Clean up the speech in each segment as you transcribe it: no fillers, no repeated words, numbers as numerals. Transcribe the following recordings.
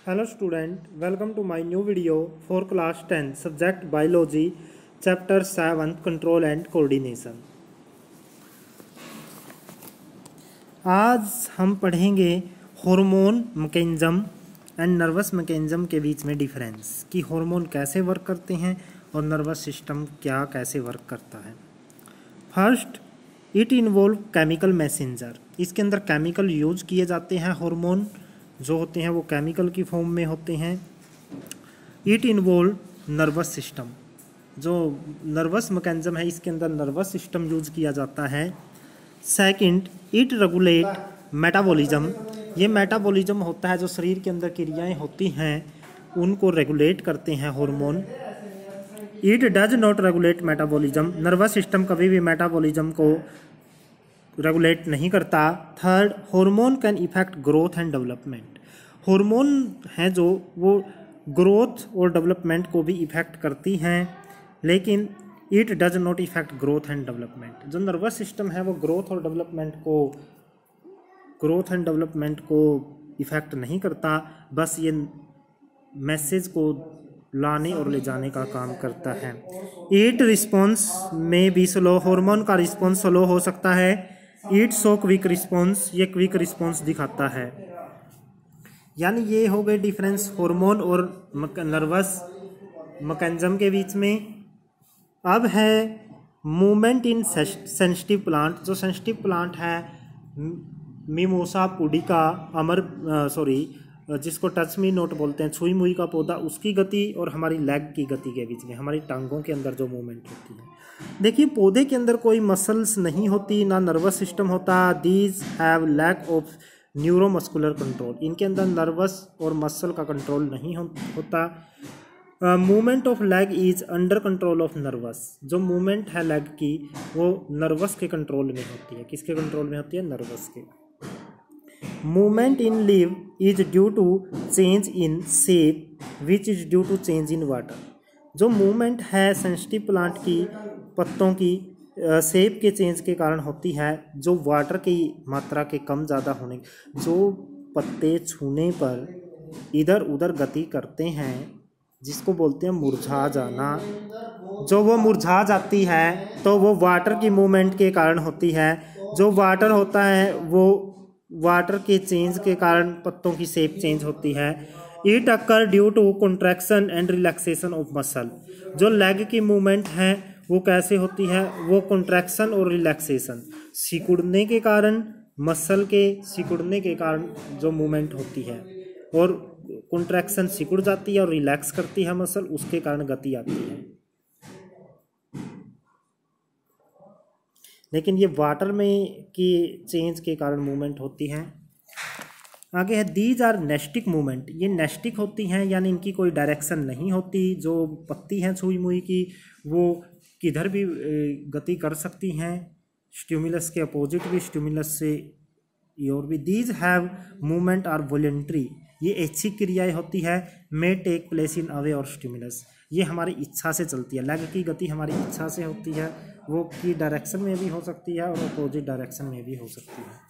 Hello student, welcome to my new video for class 10 subject biology chapter 7 control and coordination। आज हम पढ़ेंगे hormone mechanism and nervous mechanism के बीच में difference कि hormone कैसे work करते हैं और नर्वस सिस्टम क्या कैसे वर्क करता है। First, it involve chemical messenger. इसके अंदर केमिकल यूज किए जाते हैं। हार्मोन जो होते हैं वो केमिकल की फॉर्म में होते हैं। इट इन्वॉल्व नर्वस सिस्टम, जो नर्वस मैकेनिज्म है इसके अंदर नर्वस सिस्टम यूज किया जाता है। Second, it regulate metabolism. ये मेटाबॉलिज्म होता है जो शरीर के अंदर क्रियाएं होती हैं उनको रेगुलेट करते हैं hormone. It does not regulate metabolism. Nervous system कभी भी मेटाबॉलिज्म को रेगुलेट नहीं करता। Third, hormone can effect growth and development. Hormone हैं जो वो ग्रोथ और डेवलपमेंट को भी इफेक्ट करती हैं, लेकिन it does not effect growth and development. जो नर्वस सिस्टम है वो ग्रोथ और डेवलपमेंट को इफेक्ट नहीं करता, बस ये मैसेज को लाने और ले जाने का काम करता है। इट रिस्पॉन्स में भी स्लो, हार्मोन का रिस्पॉन्स स्लो हो सकता है। इट शो क्विक रिस्पॉन्स, ये क्विक रिस्पॉन्स दिखाता है। यानी ये हो गए डिफरेंस हार्मोन और नर्वस मैकेनिज्म के बीच में। अब है मूवमेंट इन सेंसिटिव प्लांट। जो सेंसिटिव प्लांट है मिमोसा पुडिका, जिसको टच मी नोट बोलते हैं, छुई मुई का पौधा, उसकी गति और हमारी लेग की गति के बीच में, हमारी टांगों के अंदर जो मूवमेंट होती है। देखिए पौधे के अंदर कोई मसल्स नहीं होती, ना नर्वस सिस्टम होता। These have lack of neuromuscular control. इनके अंदर नर्वस और मसल का कंट्रोल नहीं होता। Movement of leg is under control of nervous. जो मूवमेंट है लेग की वो नर्वस के कंट्रोल में होती है। किसके कंट्रोल में होती है? नर्वस के। Movement in leave is due to change in shape which is due to change in water. जो मूवमेंट है सेंसिटिव प्लांट की पत्तों की शेप के चेंज के कारण होती है, जो वाटर की मात्रा के कम ज़्यादा होने, जो पत्ते छूने पर इधर उधर गति करते हैं जिसको बोलते हैं मुरझा जाना, जो वो मुरझा जाती है तो वो वाटर की मूवमेंट के कारण होती है। जो वाटर होता है वो वाटर के चेंज के कारण पत्तों की शेप चेंज होती है। It occur due to contraction and relaxation of muscle. जो लेग की मूवमेंट है वो कैसे होती है? वो कॉन्ट्रैक्शन और रिलैक्सेशन, सिकुड़ने के कारण, मसल के सिकुड़ने के कारण जो मूवमेंट होती है, और कॉन्ट्रैक्शन सिकुड़ जाती है और रिलैक्स करती है मसल, उसके कारण गति आती है। लेकिन ये वाटर में की चेंज के कारण मूवमेंट होती है। आगे है दीज आर नेस्टिक मूवमेंट। ये नेस्टिक होती हैं, यानी इनकी कोई डायरेक्शन नहीं होती। जो पत्ती हैं छुई मुई की वो किधर भी गति कर सकती हैं, स्टिमुलस के अपोजिट भी, स्टिमुलस से और भी। These have movement are voluntary. ये ऐच्छिक क्रियाएं होती है। May take place in away or stimulus. ये हमारी इच्छा से चलती है। लेग की गति हमारी इच्छा से होती है, वो की डायरेक्शन में भी हो सकती है और अपोजिट डायरेक्शन में भी हो सकती है।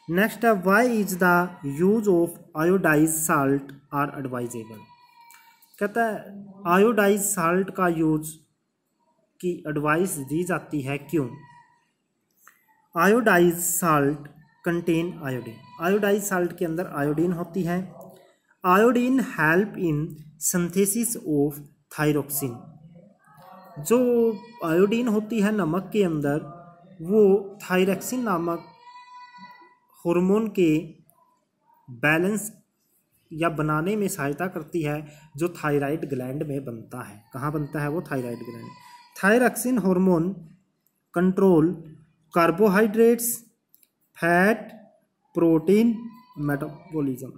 नेक्स्ट है why is the use of iodized salt are advisable. कहता है आयोडाइज साल्ट का यूज की एडवाइस दी जाती है, क्यों? Iodized salt contain iodine. Iodized salt के अंदर आयोडीन होती है। Iodine help in synthesis of thyroxine. जो आयोडीन होती है नमक के अंदर, वो थायरोक्सिन नामक हार्मोन के बैलेंस या बनाने में सहायता करती है, जो थायराइड ग्लैंड में बनता है। कहाँ बनता है वो? Thyroid gland. Thyroxine hormone control carbohydrates, fat, protein metabolism.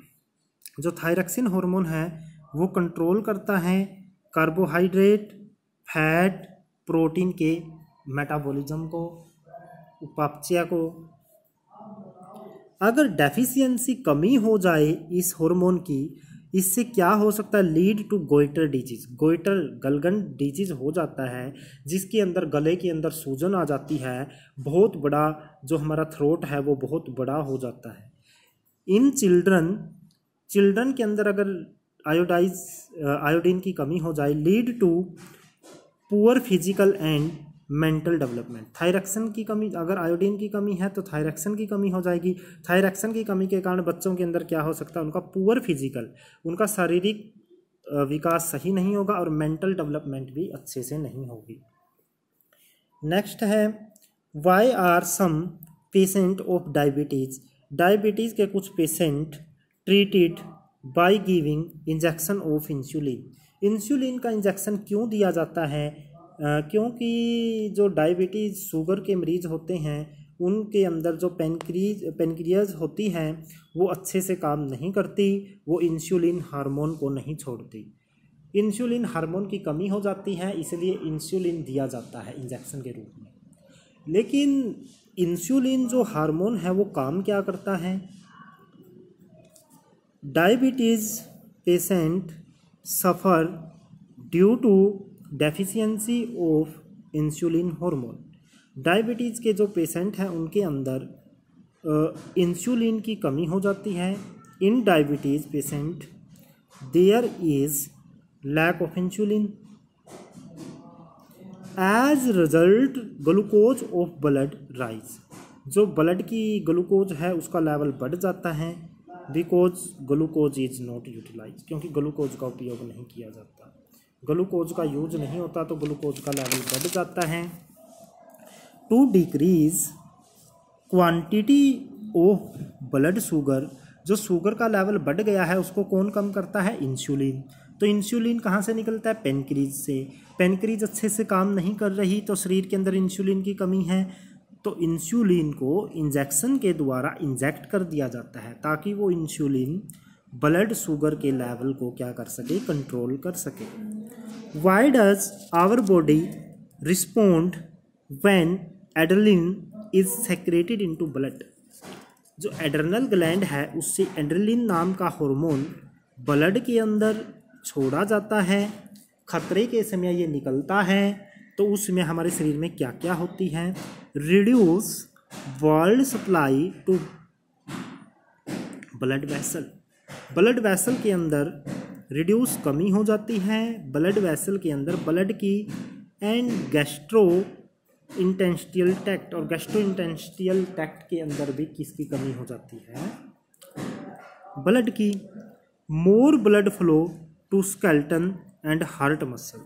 जो थायरोक्सिन हार्मोन है वो कंट्रोल करता है कार्बोहाइड्रेट, फैट, प्रोटीन के मेटाबॉलिज्म को, उपापचय को। अगर डेफिशिएंसी कमी हो जाए इस हार्मोन की, इससे क्या हो सकता है? Lead to goitre disease. Goitre गलगन डिजीज हो जाता है, जिसके अंदर गले के अंदर सूजन आ जाती है, बहुत बड़ा जो हमारा थ्रोट है वो बहुत बड़ा हो जाता है। इन चिल्ड्रन चिल्ड्रन के अंदर अगर आयोडीन की कमी हो जाए, lead to poor physical and mental development. Thyroxine की कमी, अगर आयोडीन की कमी है तो थायरक्सिन की कमी हो जाएगी। थायरक्सिन की कमी के कारण बच्चों के अंदर क्या हो सकता है, उनका पुअर फिजिकल, उनका शारीरिक विकास सही नहीं होगा और मेंटल डेवलपमेंट भी अच्छे से नहीं होगी। नेक्स्ट है, why are some patient of diabetes, diabetes के कुछ patient treated by giving injection of insulin. Insulin का इंजेक्शन क्यों दिया जाता है? क्योंकि जो डायबिटीज़ शुगर के मरीज़ होते हैं उनके अंदर जो पेनक्रियाज होती हैं वो अच्छे से काम नहीं करती, वो इंसुलिन हार्मोन को नहीं छोड़ती। इंसुलिन हार्मोन की कमी हो जाती है, इसलिए इंसुलिन दिया जाता है इंजेक्शन के रूप में। लेकिन इंसुलिन जो हार्मोन है वो काम क्या करता है? Diabetes patient suffer due to deficiency of insulin hormone. Diabetes के जो पेशेंट हैं उनके अंदर इंसुलिन की कमी हो जाती है। In diabetes patient there is lack of insulin, as result glucose of blood rise. जो ब्लड की ग्लूकोज है उसका लेवल बढ़ जाता है, because glucose is not utilize, क्योंकि ग्लूकोज का उपयोग नहीं किया जाता, ग्लूकोज का यूज नहीं होता तो ग्लूकोज का लेवल बढ़ जाता है। To decrease quantity of blood sugar, जो शुगर का लेवल बढ़ गया है उसको कौन कम करता है? इंसुलिन। तो इंसुलिन कहाँ से निकलता है? पेनक्रीज से। पेनक्रीज अच्छे से काम नहीं कर रही तो शरीर के अंदर इंसुलिन की कमी है, तो इंसुलिन को इंजेक्शन के द्वारा इंजेक्ट कर दिया जाता है ताकि वो इंसुलिन ब्लड शुगर के लेवल को क्या कर सके? कंट्रोल कर सके। Why does our body respond when adrenaline is secreted into blood? जो एड्रेनल ग्लैंड है उससे एड्रेनलिन नाम का हार्मोन ब्लड के अंदर छोड़ा जाता है, खतरे के समय ये निकलता है, तो उसमें हमारे शरीर में क्या क्या होती है? Reduce blood supply to blood vessel, blood vessel के अंदर रिड्यूस कमी हो जाती है, ब्लड वेसल के अंदर ब्लड की, एंड गैस्ट्रो इंटेस्टाइनल ट्रैक्ट, और गैस्ट्रो इंटेस्टाइनल ट्रैक्ट के अंदर भी किसकी कमी हो जाती है? ब्लड की। More blood flow to skeleton and heart muscle,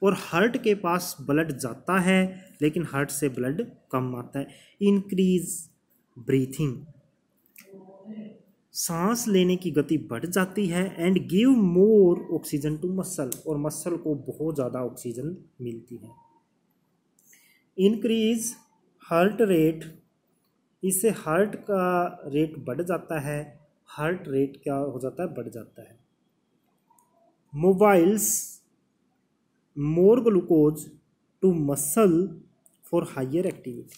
और हार्ट के पास ब्लड जाता है लेकिन हार्ट से ब्लड कम आता है। इंक्रीज ब्रीथिंग, सांस लेने की गति बढ़ जाती है, and give more oxygen to muscle, और मसल को बहुत ज़्यादा ऑक्सीजन मिलती है। इंक्रीज हार्ट रेट, इससे हार्ट का रेट बढ़ जाता है, हार्ट रेट क्या हो जाता है? बढ़ जाता है। Mobilises more glucose to muscle for higher activity,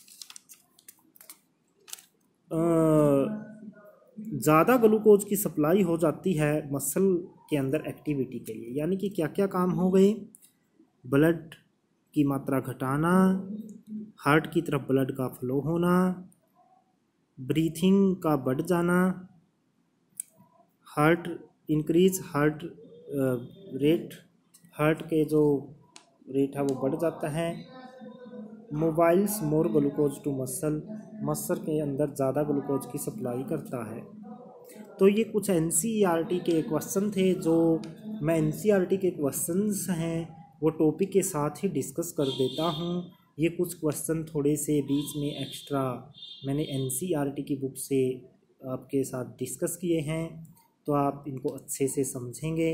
ज़्यादा ग्लूकोज की सप्लाई हो जाती है मसल के अंदर एक्टिविटी के लिए। यानी कि क्या क्या काम हो गए? ब्लड की मात्रा घटाना, हार्ट की तरफ ब्लड का फ्लो होना, ब्रीथिंग का बढ़ जाना, heart increase heart rate, heart के जो रेट है वो बढ़ जाता है। Mobilises more glucose to muscle, muscle के अंदर ज़्यादा ग्लूकोज की सप्लाई करता है। तो ये कुछ एनसीईआरटी के क्वेश्चन थे, जो मैं एनसीईआरटी के क्वेश्चंस हैं वो टॉपिक के साथ ही डिस्कस कर देता हूँ। ये कुछ क्वेश्चन थोड़े से बीच में एक्स्ट्रा मैंने एनसीईआरटी की बुक से आपके साथ डिस्कस किए हैं, तो आप इनको अच्छे से समझेंगे